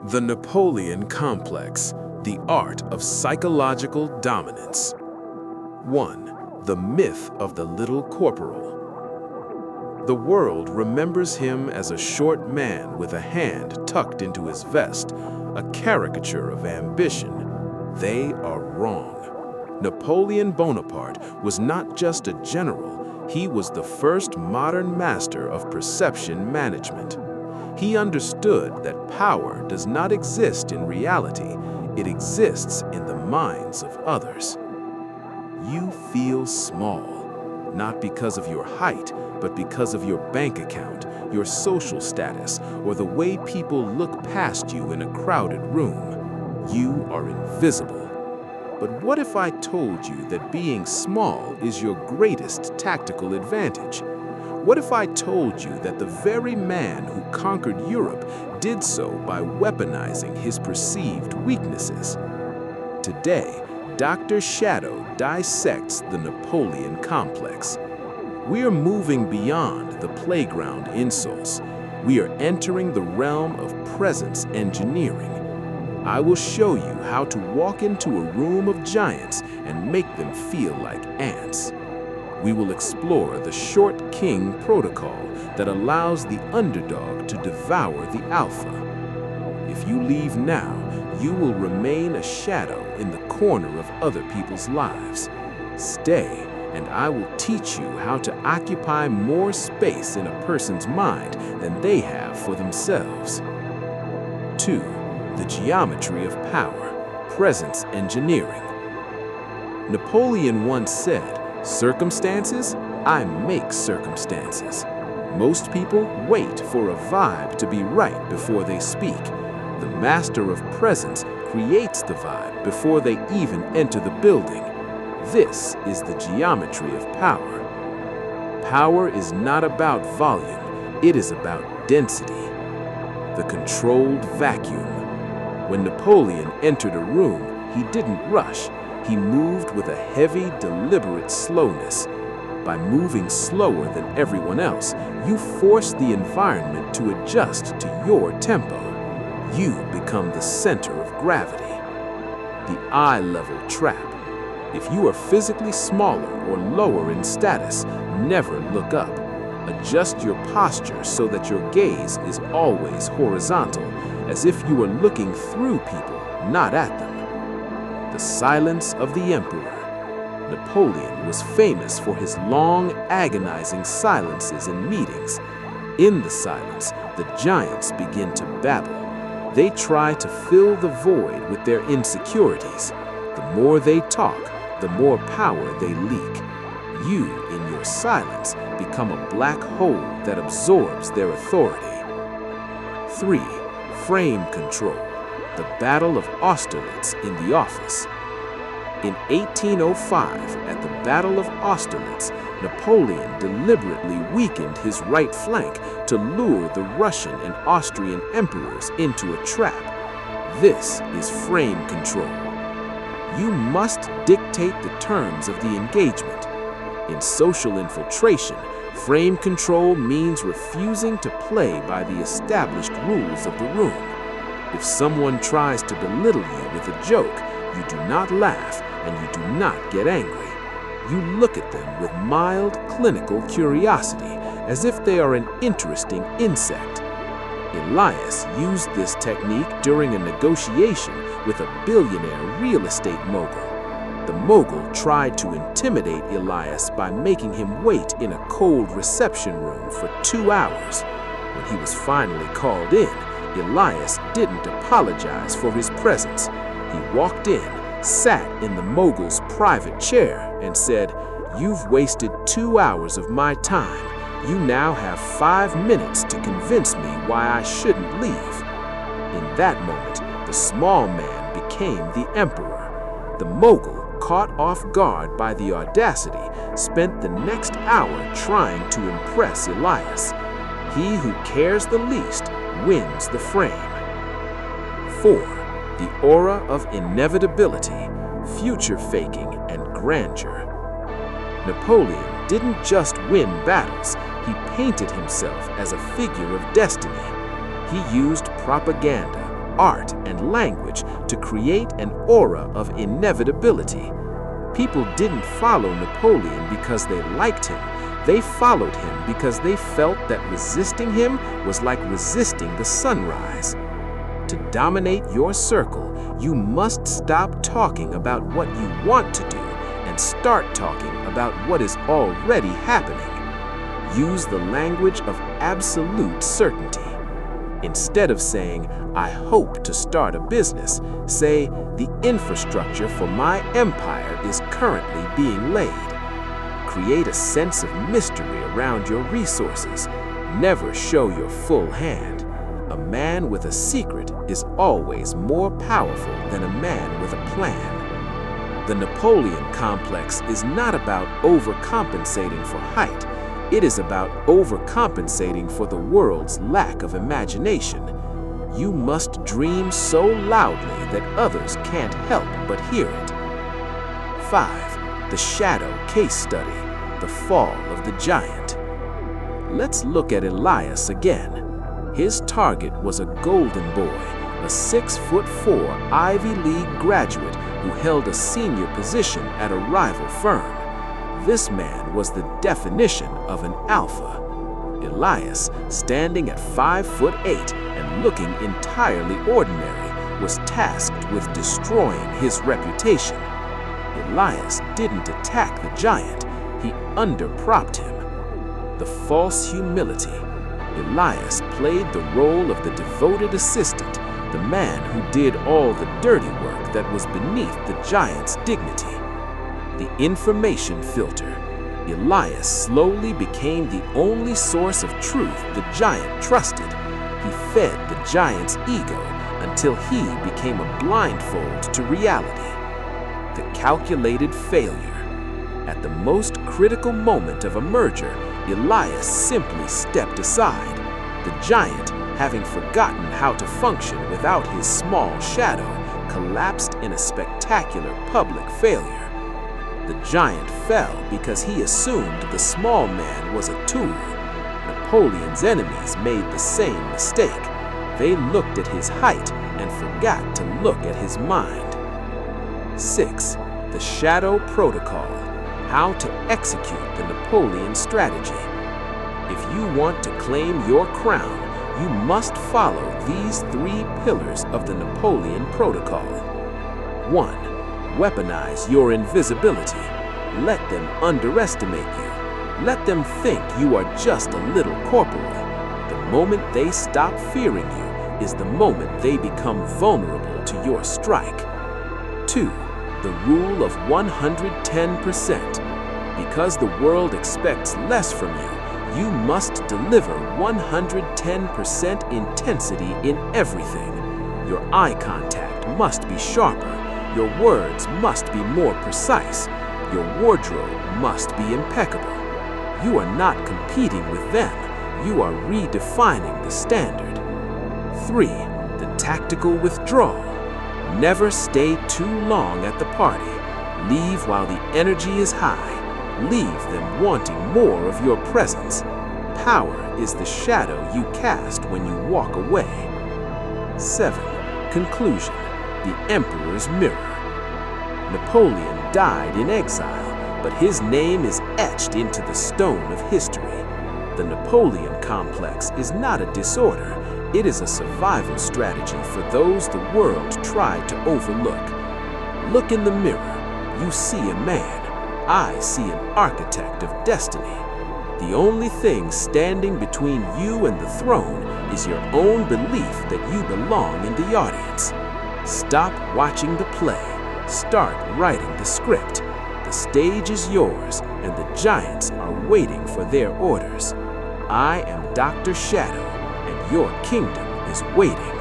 The Napoleon Complex, the art of psychological dominance. 1. The myth of the little corporal. The world remembers him as a short man with a hand tucked into his vest, a caricature of ambition. They are wrong. Napoleon Bonaparte was not just a general, he was the first modern master of perception management. He understood that power does not exist in reality, it exists in the minds of others. You feel small, not because of your height, but because of your bank account, your social status, or the way people look past you in a crowded room. You are invisible. But what if I told you that being small is your greatest tactical advantage? What if I told you that the very man who conquered Europe did so by weaponizing his perceived weaknesses? Today, Dr. Shadow dissects the Napoleon Complex. We are moving beyond the playground insults. We are entering the realm of presence engineering. I will show you how to walk into a room of giants and make them feel like ants. We will explore the short king protocol that allows the underdog to devour the alpha. If you leave now, you will remain a shadow in the corner of other people's lives. Stay, and I will teach you how to occupy more space in a person's mind than they have for themselves. 2. The geometry of power, presence engineering. Napoleon once said, "Circumstances? I make circumstances." Most people wait for a vibe to be right before they speak. The master of presence creates the vibe before they even enter the building. This is the geometry of power. Power is not about volume, it is about density. The controlled vacuum. When Napoleon entered a room, he didn't rush. He moved with a heavy, deliberate slowness. By moving slower than everyone else, you force the environment to adjust to your tempo. You become the center of gravity. The eye-level trap. If you are physically smaller or lower in status, never look up. Adjust your posture so that your gaze is always horizontal, as if you are looking through people, not at them. The silence of the emperor. Napoleon was famous for his long, agonizing silences in meetings. In the silence, the giants begin to babble. They try to fill the void with their insecurities. The more they talk, the more power they leak. You, in your silence, become a black hole that absorbs their authority. 3. Frame control. The Battle of Austerlitz in the office. In 1805, at the Battle of Austerlitz, Napoleon deliberately weakened his right flank to lure the Russian and Austrian emperors into a trap. This is frame control. You must dictate the terms of the engagement. In social infiltration, frame control means refusing to play by the established rules of the room. If someone tries to belittle you with a joke, you do not laugh and you do not get angry. You look at them with mild clinical curiosity, as if they are an interesting insect. Elias used this technique during a negotiation with a billionaire real estate mogul. The mogul tried to intimidate Elias by making him wait in a cold reception room for 2 hours. When he was finally called in, Elias didn't apologize for his presence. He walked in, sat in the mogul's private chair, and said, "You've wasted 2 hours of my time. You now have 5 minutes to convince me why I shouldn't leave." In that moment, the small man became the emperor. The mogul, caught off guard by the audacity, spent the next hour trying to impress Elias. He who cares the least wins the frame. 4. The aura of inevitability, future faking, and grandeur. Napoleon didn't just win battles, he painted himself as a figure of destiny. He used propaganda, art and language to create an aura of inevitability. People didn't follow Napoleon because they liked him. They followed him because they felt that resisting him was like resisting the sunrise. To dominate your circle, you must stop talking about what you want to do and start talking about what is already happening. Use the language of absolute certainty. Instead of saying, "I hope to start a business," say, "The infrastructure for my empire is currently being laid." Create a sense of mystery around your resources. Never show your full hand. A man with a secret is always more powerful than a man with a plan. The Napoleon Complex is not about overcompensating for height. It is about overcompensating for the world's lack of imagination. You must dream so loudly that others can't help but hear it. 5. The Shadow Case Study, the Fall of the Giant. Let's look at Elias again. His target was a golden boy, a 6'4" Ivy League graduate who held a senior position at a rival firm. This man was the definition of an alpha. Elias, standing at 5'8" and looking entirely ordinary, was tasked with destroying his reputation. Elias didn't attack the giant, he underpropped him. The false humility. Elias played the role of the devoted assistant, the man who did all the dirty work that was beneath the giant's dignity. The information filter. Elias slowly became the only source of truth the giant trusted. He fed the giant's ego until he became a blindfold to reality. The calculated failure. At the most critical moment of a merger, Elias simply stepped aside. The giant, having forgotten how to function without his small shadow, collapsed in a spectacular public failure. The giant fell because he assumed the small man was a tool. Napoleon's enemies made the same mistake. They looked at his height and forgot to look at his mind. 6. The Shadow Protocol. How to execute the Napoleon strategy. If you want to claim your crown, you must follow these 3 pillars of the Napoleon Protocol. 1. Weaponize your invisibility. Let them underestimate you. Let them think you are just a little corporal. The moment they stop fearing you is the moment they become vulnerable to your strike. 2. The rule of 110%. Because the world expects less from you, you must deliver 110% intensity in everything. Your eye contact must be sharper. Your words must be more precise. Your wardrobe must be impeccable. You are not competing with them. You are redefining the standard. 3. The tactical withdrawal. Never stay too long at the party. Leave while the energy is high. Leave them wanting more of your presence. Power is the shadow you cast when you walk away. 7. Conclusion. The Emperor's Mirror. Napoleon died in exile, but his name is etched into the stone of history. The Napoleon Complex is not a disorder. It is a survival strategy for those the world tried to overlook. Look in the mirror. You see a man. I see an architect of destiny. The only thing standing between you and the throne is your own belief that you belong in the audience. Stop watching the play. Start writing the script. The stage is yours, and the giants are waiting for their orders. I am Dr. Shadow, and your kingdom is waiting.